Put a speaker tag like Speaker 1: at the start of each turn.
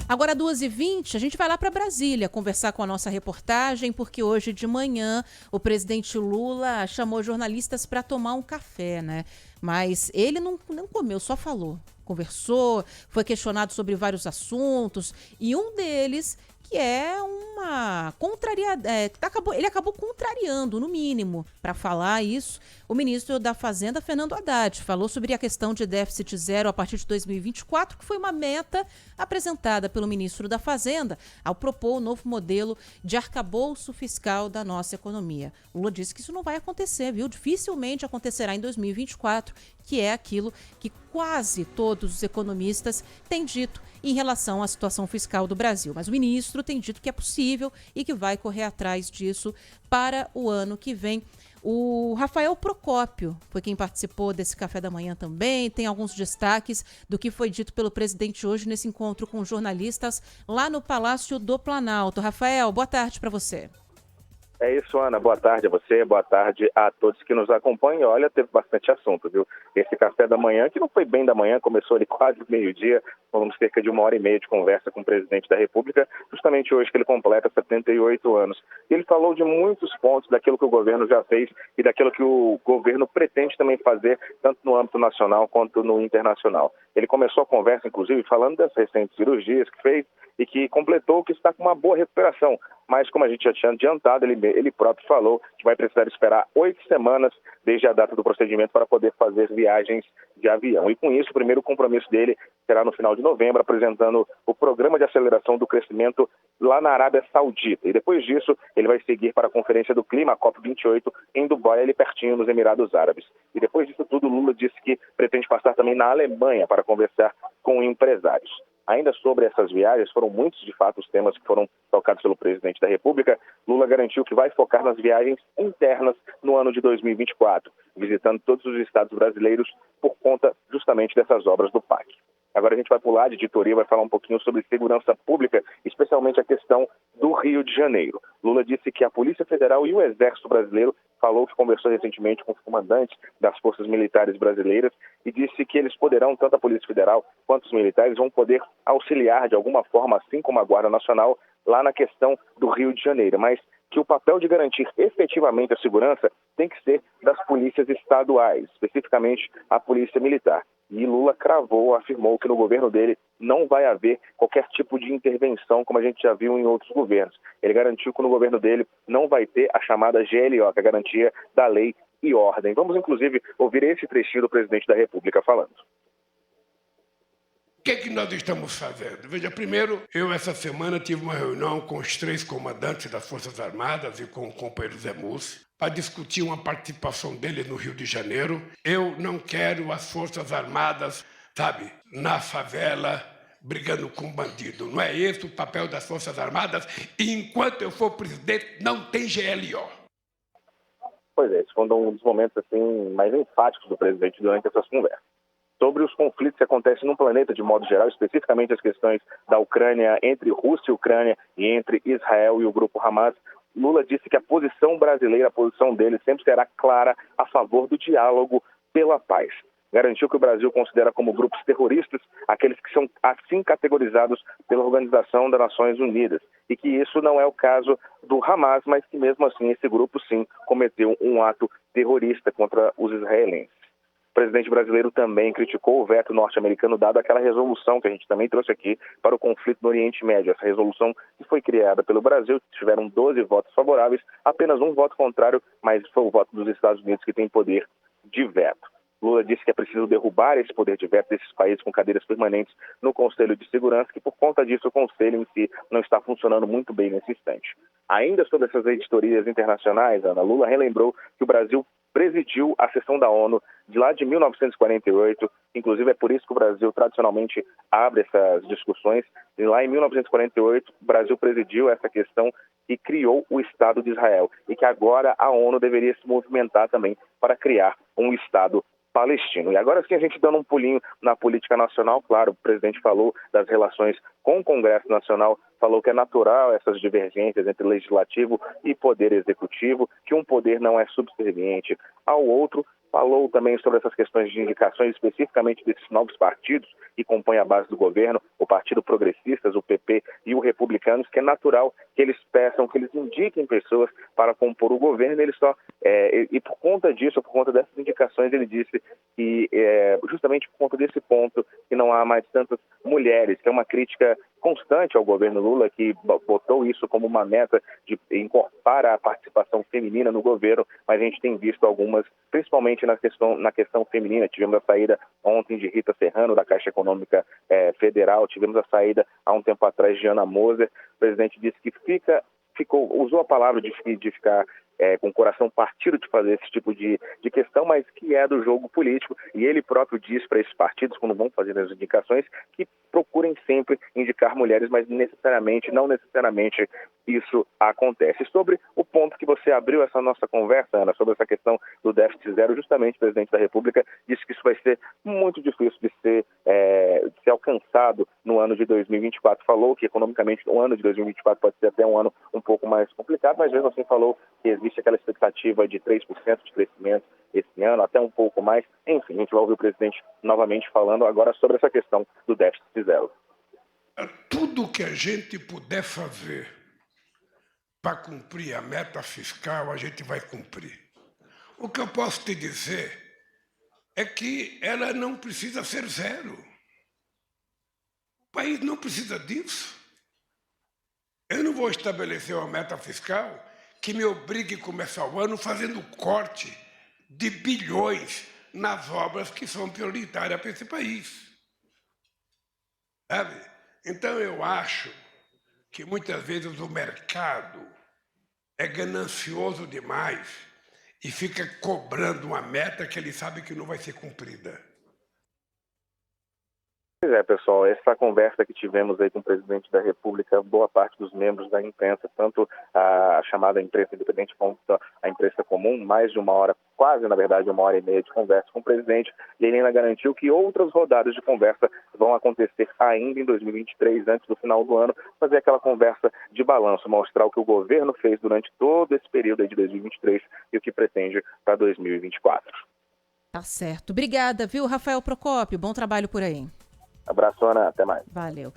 Speaker 1: Agora, 2h20, a gente vai lá para Brasília conversar com a nossa reportagem, porque hoje de manhã o presidente Lula chamou jornalistas para tomar um café, né? Mas ele não comeu, só falou. Conversou, foi questionado sobre vários assuntos e um deles que é uma ele acabou contrariando, no mínimo, para falar isso, o ministro da Fazenda, Fernando Haddad, falou sobre a questão de déficit zero a partir de 2024, que foi uma meta apresentada pelo ministro da Fazenda ao propor o novo modelo de arcabouço fiscal da nossa economia. Lula disse que isso não vai acontecer, viu? Dificilmente acontecerá em 2024, que é aquilo que quase todos os economistas têm dito em relação à situação fiscal do Brasil. Mas o ministro tem dito que é possível e que vai correr atrás disso para o ano que vem. O Rafael Procópio foi quem participou desse café da manhã também, tem alguns destaques do que foi dito pelo presidente hoje nesse encontro com jornalistas lá no Palácio do Planalto. Rafael, boa tarde para você.
Speaker 2: É isso, Ana. Boa tarde a você, boa tarde a todos que nos acompanham. Olha, teve bastante assunto, viu? Esse café da manhã, que não foi bem da manhã, começou ali quase meio-dia, falamos cerca de 1h30 de conversa com o presidente da República, justamente hoje que ele completa 78 anos. E ele falou de muitos pontos daquilo que o governo já fez e daquilo que o governo pretende também fazer, tanto no âmbito nacional quanto no internacional. Ele começou a conversa, inclusive, falando das recentes cirurgias que fez e que completou que está com uma boa recuperação. Mas, como a gente já tinha adiantado, ele próprio falou que vai precisar esperar 8 semanas desde a data do procedimento para poder fazer viagens de avião. E com isso, o primeiro compromisso dele será no final de novembro, apresentando o programa de aceleração do crescimento lá na Arábia Saudita. E depois disso, ele vai seguir para a Conferência do Clima, a COP28, em Dubai, ali pertinho, nos Emirados Árabes. E depois disso tudo, Lula disse que pretende passar também na Alemanha para conversar com empresários. Ainda sobre essas viagens, foram muitos, de fato, os temas que foram tocados pelo presidente da República. Lula garantiu que vai focar nas viagens internas no ano de 2024, visitando todos os estados brasileiros por conta justamente dessas obras do PAC. Agora a gente vai pular de editoria, vai falar um pouquinho sobre segurança pública, especialmente a questão do Rio de Janeiro. Lula disse que a Polícia Federal e o Exército Brasileiro, falou que conversou recentemente com os comandantes das forças militares brasileiras e disse que eles poderão, tanto a Polícia Federal quanto os militares, vão poder auxiliar de alguma forma, assim como a Guarda Nacional, lá na questão do Rio de Janeiro, mas que o papel de garantir efetivamente a segurança tem que ser das polícias estaduais, especificamente a Polícia Militar. E Lula cravou, afirmou que no governo dele não vai haver qualquer tipo de intervenção, como a gente já viu em outros governos. Ele garantiu que no governo dele não vai ter a chamada GLO, que é a garantia da lei e ordem. Vamos, inclusive, ouvir esse trechinho do presidente da República falando.
Speaker 3: O que é que nós estamos fazendo? Veja, primeiro, eu essa semana tive uma reunião com os 3 comandantes das Forças Armadas e com o companheiro Zé Mussi para discutir uma participação dele no Rio de Janeiro. Eu não quero as Forças Armadas, sabe, na favela, brigando com bandido. Não é esse o papel das Forças Armadas. E enquanto eu for presidente, não tem GLO.
Speaker 2: Pois é, esse foi um dos momentos assim, mais enfáticos do presidente durante essas conversas. Sobre os conflitos que acontecem no planeta de modo geral, especificamente as questões da Ucrânia, entre Rússia e Ucrânia e entre Israel e o grupo Hamas, Lula disse que a posição brasileira, a posição dele sempre será clara a favor do diálogo pela paz. Garantiu que o Brasil considera como grupos terroristas aqueles que são assim categorizados pela Organização das Nações Unidas e que isso não é o caso do Hamas, mas que mesmo assim esse grupo sim cometeu um ato terrorista contra os israelenses. O presidente brasileiro também criticou o veto norte-americano dado àquela resolução que a gente também trouxe aqui para o conflito no Oriente Médio. Essa resolução que foi criada pelo Brasil, tiveram 12 votos favoráveis, apenas um voto contrário, mas foi o voto dos Estados Unidos que tem poder de veto. Lula disse que é preciso derrubar esse poder de veto desses países com cadeiras permanentes no Conselho de Segurança, que por conta disso o Conselho em si não está funcionando muito bem nesse instante. Ainda sobre essas editorias internacionais, Ana, Lula relembrou que o Brasil presidiu a sessão da ONU de lá de 1948, inclusive é por isso que o Brasil tradicionalmente abre essas discussões. E lá em 1948, o Brasil presidiu essa questão e criou o Estado de Israel, e que agora a ONU deveria se movimentar também para criar um Estado palestino. E agora sim, a gente dando um pulinho na política nacional, claro, o presidente falou das relações com o Congresso Nacional, falou que é natural essas divergências entre legislativo e poder executivo, que um poder não é subserviente ao outro, falou também sobre essas questões de indicações, especificamente desses novos partidos que compõem a base do governo, o Partido Progressistas, o PP e o Republicanos, que é natural que eles peçam, que eles indiquem pessoas para compor o governo. Ele só e por conta disso, por conta dessas indicações, ele disse que justamente por conta desse ponto que não há mais tantas mulheres, que é uma crítica constante ao governo Lula, que botou isso como uma meta de incorporar a participação feminina no governo, mas a gente tem visto algumas, principalmente na questão feminina. Tivemos a saída ontem de Rita Serrano, da Caixa Econômica Federal, tivemos a saída há um tempo atrás de Ana Moser. O presidente disse que usou a palavra de ficar com o coração partido de fazer esse tipo de questão, mas que é do jogo político, e ele próprio diz para esses partidos, quando vão fazer as indicações, que procurem sempre indicar mulheres, mas não necessariamente isso acontece. Sobre o ponto que você abriu essa nossa conversa, Ana, sobre essa questão do déficit zero, justamente o presidente da República disse que isso vai ser muito difícil de ser alcançado no ano de 2024. Falou que economicamente o ano de 2024 pode ser até um ano um pouco mais complicado, mas mesmo assim falou que existe aquela expectativa de 3% de crescimento esse ano, até um pouco mais. Enfim, a gente vai ouvir o presidente novamente falando agora sobre essa questão do déficit zero.
Speaker 3: Tudo que a gente puder fazer para cumprir a meta fiscal, a gente vai cumprir. O que eu posso te dizer é que ela não precisa ser zero. O país não precisa disso. Eu não vou estabelecer uma meta fiscal que me obrigue a começar o ano fazendo corte de bilhões nas obras que são prioritárias para esse país. Sabe? Então eu acho que muitas vezes o mercado é ganancioso demais e fica cobrando uma meta que ele sabe que não vai ser cumprida.
Speaker 2: Pois é, pessoal, essa conversa que tivemos aí com o presidente da República, boa parte dos membros da imprensa, tanto a chamada imprensa independente quanto a imprensa comum, mais de uma hora, quase na verdade 1h30 de conversa com o presidente, e ele ainda garantiu que outras rodadas de conversa vão acontecer ainda em 2023, antes do final do ano, fazer aquela conversa de balanço, mostrar o que o governo fez durante todo esse período aí de 2023 e o que pretende para 2024.
Speaker 1: Tá certo. Obrigada, viu, Rafael Procópio? Bom trabalho por aí.
Speaker 2: Abraço, Ana. Até mais.
Speaker 1: Valeu.